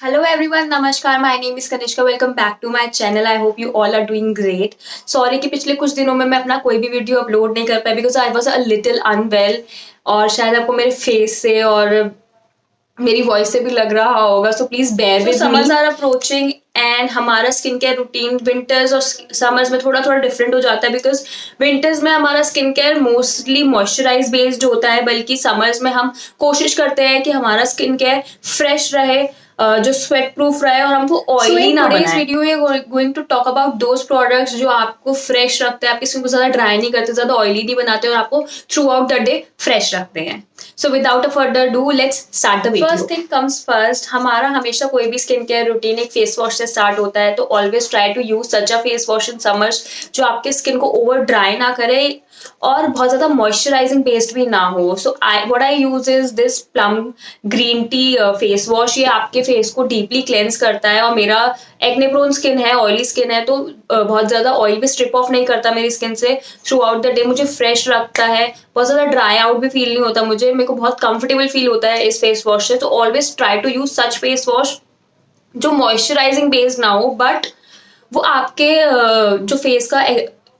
Hello everyone, नमस्कार. My name is Kanishka. Welcome back to my channel. I hope you all are doing great. Sorry कि पिछले कुछ दिनों में मैं अपना कोई भी वीडियो अपलोड नहीं कर पाई because I was a little unwell और शायद आपको मेरे फेस से और मेरी वॉइस से भी लग रहा होगा, so please bear with me. Summers are approaching and हमारा स्किन केयर रूटीन विंटर्स और समर्स में थोड़ा थोड़ा डिफरेंट हो जाता है बिकॉज विंटर्स में हमारा skin care mostly moisturise based होता है, बल्कि समर्स में हम कोशिश करते हैं कि हमारा स्किन केयर फ्रेश रहे, जो स्वेट प्रूफ रहे और हमको ऑयली ना बनाए. इस वीडियो में going to talk about those products जो आपको फ्रेश रखते हैं, आपकी स्किन को ज्यादा ड्राई नहीं करते, ज्यादा ऑयली नहीं बनाते और आपको throughout the day fresh रखते हैं. So without a further ado let's start the video. First thing comes first, हमारा हमेशा कोई भी स्किन केयर रूटीन एक फेस वॉश से स्टार्ट होता है, तो always try to use such a face wash in summers जो आपके स्किन को ओवर ड्राई ना करे और बहुत ज्यादा मॉइस्चराइजिंग बेस्ड भी ना हो. So what I use is this plum green tea face wash. ये आपके फेस को डीपली क्लेंस करता है और मेरा एक्ने प्रोन स्किन है, ऑयली स्किन है, तो बहुत ज्यादा ऑयल भी स्ट्रिप ऑफ नहीं करता मेरी स्किन से. थ्रू आउट द डे मुझे फ्रेश रखता है, बहुत ज्यादा ड्राई आउट भी फील नहीं होता मुझे, मेरे को बहुत कंफर्टेबल फील होता है इस फेस वॉश से. तो always try to use such face wash जो मॉइस्चराइजिंग बेस्ड ना हो बट वो आपके जो फेस का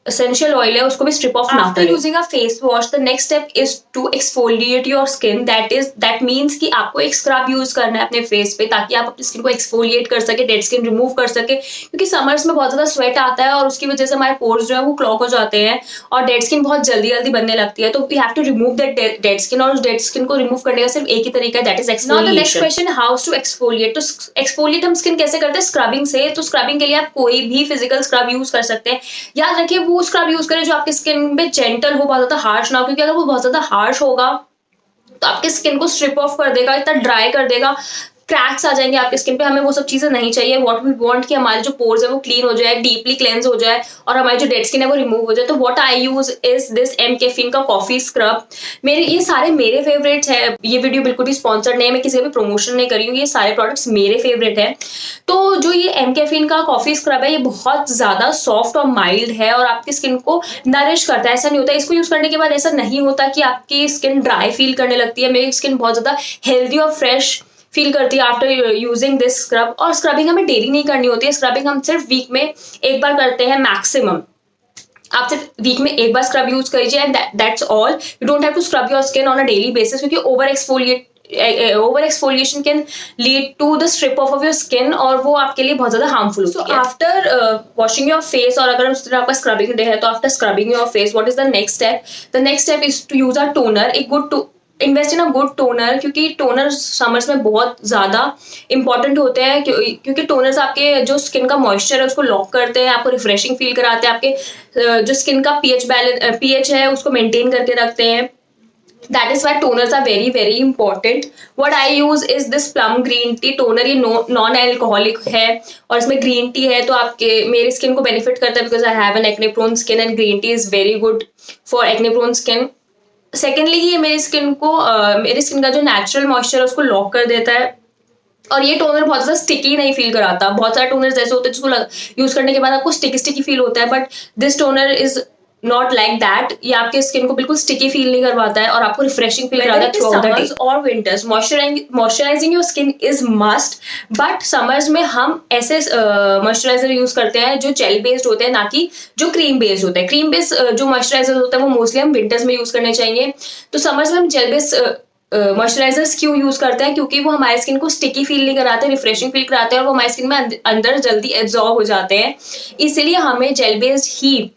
essential oil है उसको भी strip off ना करे. After using a face wash, the next step is to exfoliate your skin. That means कि आपको एक स्क्रब यूज करना है अपने फेस पे ताकि आप अपनी स्किन को एक्सफोलिएट कर सके, डेड स्किन रिमूव कर सके, क्योंकि समर्स में बहुत ज्यादा स्वेट आता है और उसकी वजह से हमारे पोर्स जो है वो क्लॉग हो जाते हैं और डेड स्किन बहुत जल्दी जल्दी बनने लगती है. तो we have to remove that dead skin और उस डेड स्किन को रिमूव करने का सिर्फ एक ही तरीका है, that is exfoliation. Now the next question, how to exfoliate. तो एक्सफोलिएट हम स्किन कैसे करते हैं? स्क्रबिंग से. तो स्क्रबिंग के लिए आप कोई भी फिजिकल स्क्रब यूज कर सकते हैं. याद रखिए वो स्क्रब यूज करें जो आपकी स्किन पे जेंटल हो, बहुत ज्यादा हार्श ना हो, क्योंकि अगर वो बहुत ज्यादा हार्श होगा तो आपकी स्किन को स्ट्रिप ऑफ कर देगा, इतना ड्राई कर देगा, क्रैक्स आ जाएंगे आपकी स्किन पे. हमें वो सब चीजें नहीं चाहिए. व्हाट वी वांट कि हमारे जो पोर्स है वो क्लीन हो जाए, डीपली क्लेंस हो जाए और हमारी जो डेड स्किन है वो रिमूव हो जाए. तो what I use is this mCaffeine का कॉफी स्क्रब. ये सारे मेरे फेवरेट्स है. ये वीडियो बिल्कुल भी स्पॉन्सर्ड नहीं है, मैं किसी का भी प्रमोशन नहीं कर रही हूँ, ये सारे प्रोडक्ट्स मेरे फेवरेट है. तो जो ये एम कैफीन का कॉफी स्क्रब है ये बहुत ज्यादा सॉफ्ट और माइल्ड है और आपकी स्किन को नरिश करता है. ऐसा नहीं होता इसको यूज करने के बाद, ऐसा नहीं होता कि आपकी स्किन ड्राई फील करने लगती है. मेरी स्किन बहुत ज्यादा हेल्दी और फ्रेश फील करती है आफ्टर यूजिंग दिस स्क्रब. और स्क्रबिंग हमें डेली नहीं करनी होती है, स्क्रबिंग हम सिर्फ वीक में एक बार करते हैं मैक्सिमम. आप सिर्फ वीक में एक बार स्क्रब यूज कीजिए and that's all. You don't have to scrub your skin on a daily basis, क्योंकि over exfoliation can lead to the strip of your skin और वो आपके लिए बहुत ज्यादा हार्मफुल होती है. आफ्टर वॉशिंग योर फेस और अगर उस दिन आपका स्क्रबिंग डे है तो after scrubbing your face what is the next step? The next step is to use a toner. एक good invest in a good toner, क्योंकि टोनर समर्स में बहुत ज्यादा इंपॉर्टेंट होते हैं, क्योंकि टोनर्स आपके जो स्किन का मॉइस्चर है उसको लॉक करते हैं, आपको रिफ्रेशिंग फील कराते हैं, आपके जो स्किन का पीएच है उसको मेंटेन करके रखते हैं. That is why toners are very very important. What I use is this plum green tea toner. ये नॉन एल्कोहलिक है और इसमें ग्रीन टी है, तो आपके मेरी स्किन को बेनिफिट करता है because I have an acne prone skin and green tea is very good for acne prone skin. Secondly ये मेरी स्किन का जो नेचुरल मॉइस्चर है उसको लॉक कर देता है और ये टोनर बहुत ज्यादा स्टिकी नहीं फील कराता. बहुत सारे टोनर्स ऐसे होते हैं जिसको यूज करने के बाद आपको स्टिकी फील होता है, but this toner is not like that. ये आपके स्किन को बिल्कुल स्टिकी फील नहीं करवाता है और आपको रिफ्रेशिंग फील कराता है थ्रू आउट द डे. और winters moisturising your skin is must, but summers में हम ऐसे मॉइस्चराइजर यूज करते हैं जो जेल बेस्ड होते हैं, ना कि जो क्रीम बेस्ड होते हैं. क्रीम बेस्ड जो मॉइस्चराइजर होता है वो मोस्टली हम विंटर्स में यूज करने चाहिए. तो समर्स में हम जेल बेस्ड मॉइस्चराइजर्स क्यों यूज करते हैं? क्योंकि वो हमारे स्किन को स्टिकी फील नहीं कराते, रिफ्रेशिंग फील कराते हैं और वो हमारी स्किन में अंदर जल्दी एब्जॉर्ब हो जाते हैं. इसलिए हमें जेल बेस्ड ही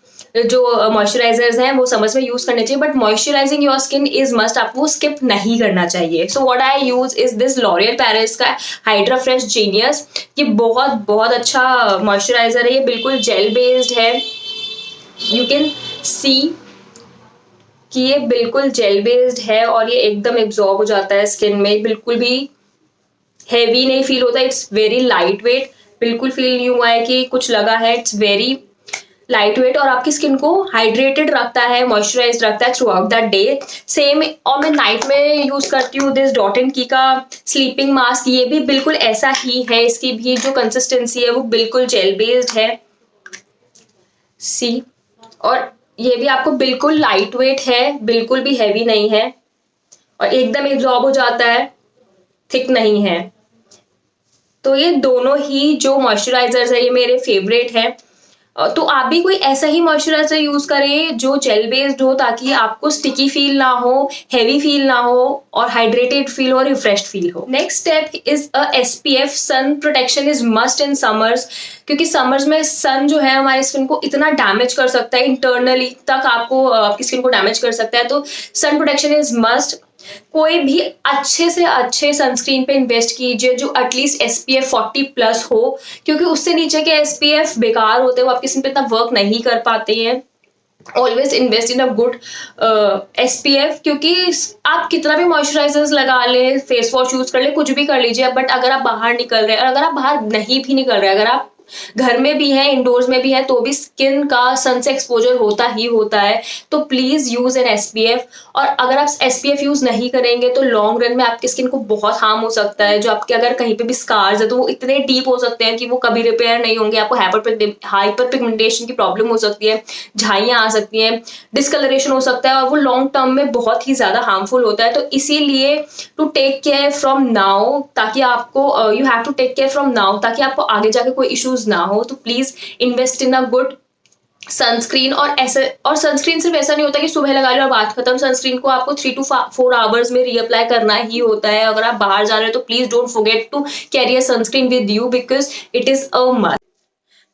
जो मॉइस्चराइजर्स हैं वो समर्स में यूज करने चाहिए, but moisturising your skin is must, आपको वो स्किप नहीं करना चाहिए. So what I use is this L'Oréal Paris का हाइड्रा फ्रेश जीनियस. ये बहुत बहुत अच्छा मॉइस्चराइजर है, ये बिल्कुल जेल बेस्ड है. यू कैन सी कि ये बिल्कुल जेल बेस्ड है और ये एकदम एब्जॉर्ब हो जाता है स्किन में, बिल्कुल भी हैवी नहीं फील होता. इट्स वेरी लाइट वेट, बिल्कुल फील नहीं हुआ है कि कुछ लगा है. इट्स वेरी लाइट वेट और आपकी स्किन को हाइड्रेटेड रखता है, मॉइस्चराइज रखता है through out the day. Same और मैं नाइट में यूज करती हूँ दिस डॉट एंड की का स्लीपिंग मास्क. ये भी बिल्कुल ऐसा ही है, इसकी भी जो कंसिस्टेंसी है वो बिल्कुल जेल बेस्ड है. सी, और ये भी आपको बिल्कुल लाइट वेट है, बिल्कुल भी हैवी नहीं है और एकदम एब्जॉर्ब हो जाता है, थिक नहीं है. तो ये दोनों ही जो मॉइस्चराइजर्स है ये मेरे फेवरेट हैं। तो आप भी कोई ऐसा ही मॉइस्चराइजर यूज करें जो जेल बेस्ड हो, ताकि आपको स्टिकी फील ना हो, हेवी फील ना हो, और हाइड्रेटेड फील हो, रिफ्रेश्ड फील हो। Next step is a SPF। Sun protection is must in summers, क्योंकि समर्स में सन जो है हमारी स्किन को इतना डैमेज कर सकता है, इंटरनली तक आपको आपकी स्किन को डैमेज कर सकता है। तो सन प्रोटेक्शन इज मस्ट। कोई भी अच्छे से अच्छे सनस्क्रीन पे इन्वेस्ट कीजिए जो एटलीस्ट SPF 40+ हो, क्योंकि उससे नीचे के SPF बेकार होते हैं, वो आपकी स्किन पे इतना वर्क नहीं कर पाते हैं। Always invest in a good SPF, क्योंकि आप कितना भी मॉइस्चराइजर्स लगा ले, फेस वॉश यूज कर ले, कुछ भी कर लीजिए, बट अगर आप बाहर निकल रहे हैं, और अगर आप बाहर नहीं भी निकल रहे हैं, अगर आप घर में भी है, इंडोर्स में भी है, तो भी स्किन का सन से एक्सपोजर होता ही होता है। तो प्लीज यूज एन SPF। और अगर आप SPF यूज नहीं करेंगे तो लॉन्ग रन में आपकी स्किन को बहुत हार्म हो सकता है। जो आपके अगर कहीं पे भी स्कार्स है तो वो इतने डीप हो सकते हैं कि वो कभी रिपेयर नहीं होंगे। आपको हाइपर पिगमेंटेशन की प्रॉब्लम हो सकती है, झाइयां आ सकती हैं, डिस्कलरेशन हो सकता है, और वो लॉन्ग टर्म में बहुत ही ज्यादा हार्मफुल होता है। तो इसीलिए to take care from now, ताकि आपको you have to take care from now, ताकि आपको आगे जाके कोई इश्यूज ना हो। तो please invest in a good sunscreen. और ऐसे, और सनस्क्रीन सिर्फ ऐसा नहीं होता कि सुबह लगा लो और बात खत्म। सनस्क्रीन को आपको 3 to 4 आवर्स में रीअप्लाई करना ही होता है। अगर आप बाहर जा रहे हो तो please don't forget to carry a sunscreen with you, because it is a must.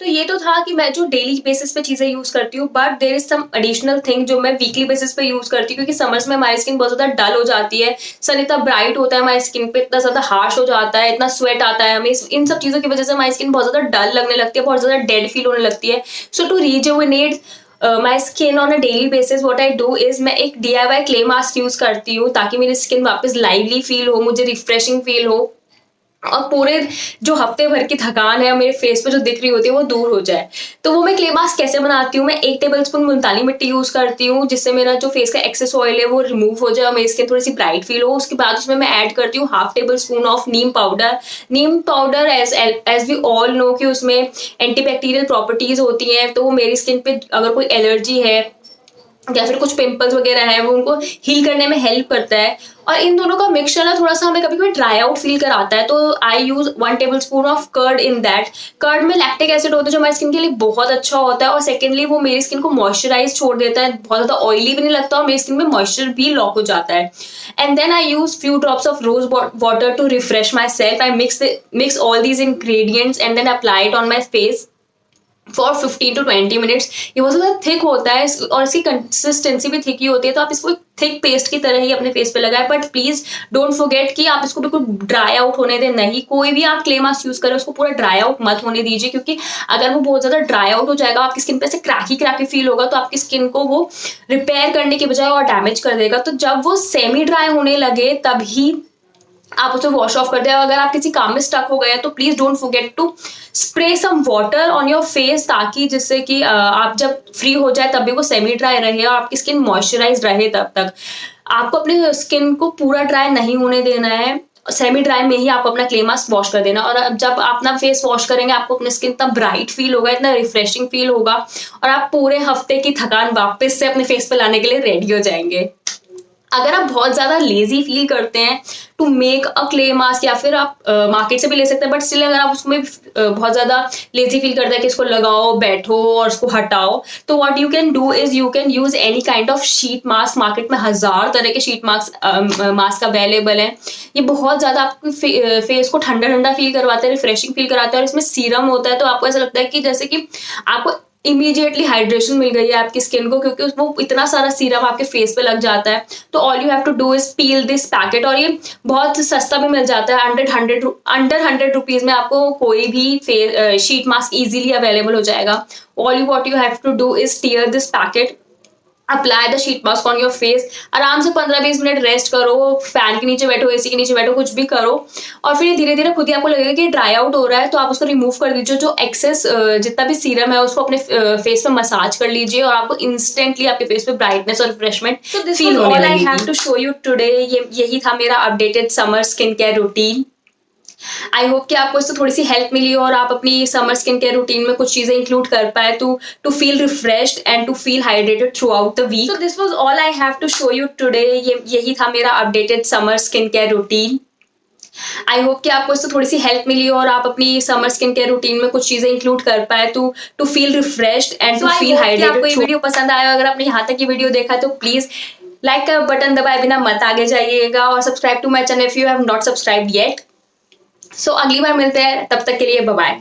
तो ये तो था कि मैं जो डेली बेसिस पे चीजें यूज करती हूँ, but there is some additional thing जो मैं वीकली बेसिस पे यूज करती हूँ, क्योंकि समर्स में हमारी स्किन बहुत ज्यादा डल हो जाती है। सन इतना ब्राइट होता है हमारी स्किन पे, इतना ज्यादा हार्श हो जाता है, इतना स्वेट आता है हमें, इन सब चीजों की वजह से हमारी स्किन बहुत ज्यादा डल लगने लगती है, बहुत ज्यादा डेड फील होने लगती है। So to rejuvenate my skin on a daily basis, what I do is मैं एक DIY क्ले मास्क यूज करती हूँ, ताकि मेरी स्किन वापस लाइवली फील हो, मुझे रिफ्रेशिंग फील हो, और पूरे जो हफ्ते भर की थकान है मेरे फेस पे जो दिख रही होती है वो दूर हो जाए। तो वो मैं क्ले मास्क कैसे बनाती हूँ, मैं 1 टेबलस्पून मुल्तानी मिट्टी यूज करती हूँ, जिससे मेरा जो फेस का एक्सेस ऑयल है वो रिमूव हो जाए और मेरी स्किन थोड़ी सी ब्राइट फील हो। उसके बाद उसमें मैं ऐड करती हूँ 1/2 tablespoon of neem powder. Neem powder as we all know कि उसमें एंटीबैक्टीरियल प्रॉपर्टीज होती हैं, तो वो मेरी स्किन पे अगर कोई एलर्जी है या फिर कुछ पिंपल्स वगैरह है वो उनको हील करने में हेल्प करता है। और इन दोनों का मिक्सचर ना थोड़ा सा हमें कभी कभी ड्राई आउट फील कराता है, तो I use 1 tablespoon of curd in that. Curd में लैक्टिक एसिड होता है जो हमारी स्किन के लिए बहुत अच्छा होता है, और सेकेंडली वो मेरी स्किन को मॉइस्चराइज छोड़ देता है, बहुत ज्यादा ऑयली भी नहीं लगता, और मेरी स्किन में मॉइस्चर भी लॉक हो जाता है। And then I use few drops of rose water to refresh myself. I mix all these ingredients and then apply it on my face for 15 to 20 minutes. ये बहुत ज़्यादा thick होता है और इसकी कंसिस्टेंसी भी थिक ही होती है, तो आप इसको थिक पेस्ट की तरह ही अपने फेस पे लगाएं। बट प्लीज डोंट फॉरगेट कि आप इसको बिल्कुल ड्राई आउट होने दें नहीं। कोई भी आप क्ले मास्क यूज करें उसको पूरा ड्राई आउट मत होने दीजिए, क्योंकि अगर वो बहुत ज्यादा ड्राई आउट हो जाएगा, आपकी स्किन पे से क्रैकी फील होगा, तो आपकी स्किन को वो रिपेयर करने के बजाय और डैमेज कर देगा। तो जब वो सेमी ड्राई होने लगे तभी आप उसे वॉश ऑफ कर दें। अगर आप किसी काम में स्टक हो गए हैं तो please don't forget to spray some water on your face, ताकि जिससे कि आप जब फ्री हो जाए तब भी वो सेमी ड्राई रहे और आपकी स्किन मॉइस्चराइज रहे। तब तक आपको अपने स्किन को पूरा ड्राई नहीं होने देना है, सेमी ड्राई में ही आप अपना क्ले मास्क वॉश कर देना। और जब आप अपना फेस वॉश करेंगे आपको अपनी स्किन इतना ब्राइट फील होगा, इतना रिफ्रेशिंग फील होगा, और आप पूरे हफ्ते की थकान वापस से अपने फेस पे लाने के लिए रेडी हो जाएंगे। अगर आप बहुत ज्यादा लेजी फील करते हैं to make a clay mask, या फिर आप मार्केट से भी ले सकते हैं, बट स्टिल अगर आप उसमें बहुत ज्यादा लेजी फील करते हैं कि इसको लगाओ, बैठो और उसको हटाओ, तो what you can do is you can use any kind of sheet mask. Market में 1000 तरह के शीट मास्क अवेलेबल हैं। ये बहुत ज्यादा आपके फेस को ठंडा ठंडा फील करवाते हैं, रिफ्रेशिंग फील कराते हैं, और इसमें सीरम होता है, तो आपको ऐसा लगता है कि जैसे कि आपको इमीडिएटली हाइड्रेशन मिल गई है आपकी स्किन को, क्योंकि वो इतना सारा सीरम आपके फेस पे लग जाता है। तो all you have to do is peel this packet, और ये बहुत सस्ता भी मिल जाता है। अंडर 100 रुपीज में आपको कोई भी शीट मास्क इजीली अवेलेबल हो जाएगा। All what you have to do is tear this packet, apply the sheet mask on your face, आराम से 15-20 मिनट रेस्ट करो, फैन के नीचे बैठो, एसी के नीचे बैठो, कुछ भी करो, और फिर धीरे धीरे खुद ही आपको लगेगा कि ड्राई आउट हो रहा है, तो आप उसको रिमूव कर दीजिए। जो एक्सेस जितना भी सीरम है उसको अपने फेस पे मसाज कर लीजिए, और आपको इंस्टेंटली आपके फेस पे ब्राइटनेस और रिफ्रेशमेंट फील होने लगेगी। I have to show you today, यही था मेरा updated summer skin care routine. I hope कि आपको इससे थोड़ी सी हेल्प मिली और आप अपनी समर स्किन केयर रूटीन में कुछ चीजें इंक्लूड कर पाए to feel refreshed and to feel hydrated throughout the week. So this was all I have to show you today, यही था मेरा updated summer skin care routine. I hope कि आपको इससे थोड़ी सी हेल्प मिली और आप अपनी समर स्किन केयर रूटीन में कुछ चीजें इंक्लूड कर पाए to feel refreshed and to feel hydrated. आपको ये वीडियो पसंद आया, अगर आपने यहाँ तक की वीडियो देखा तो प्लीज लाइक का बटन दबाए बिना मत आगे जाइएगा और subscribe to my channel if you have not subscribed yet. So अगली बार मिलते हैं, तब तक के लिए बाय बाय।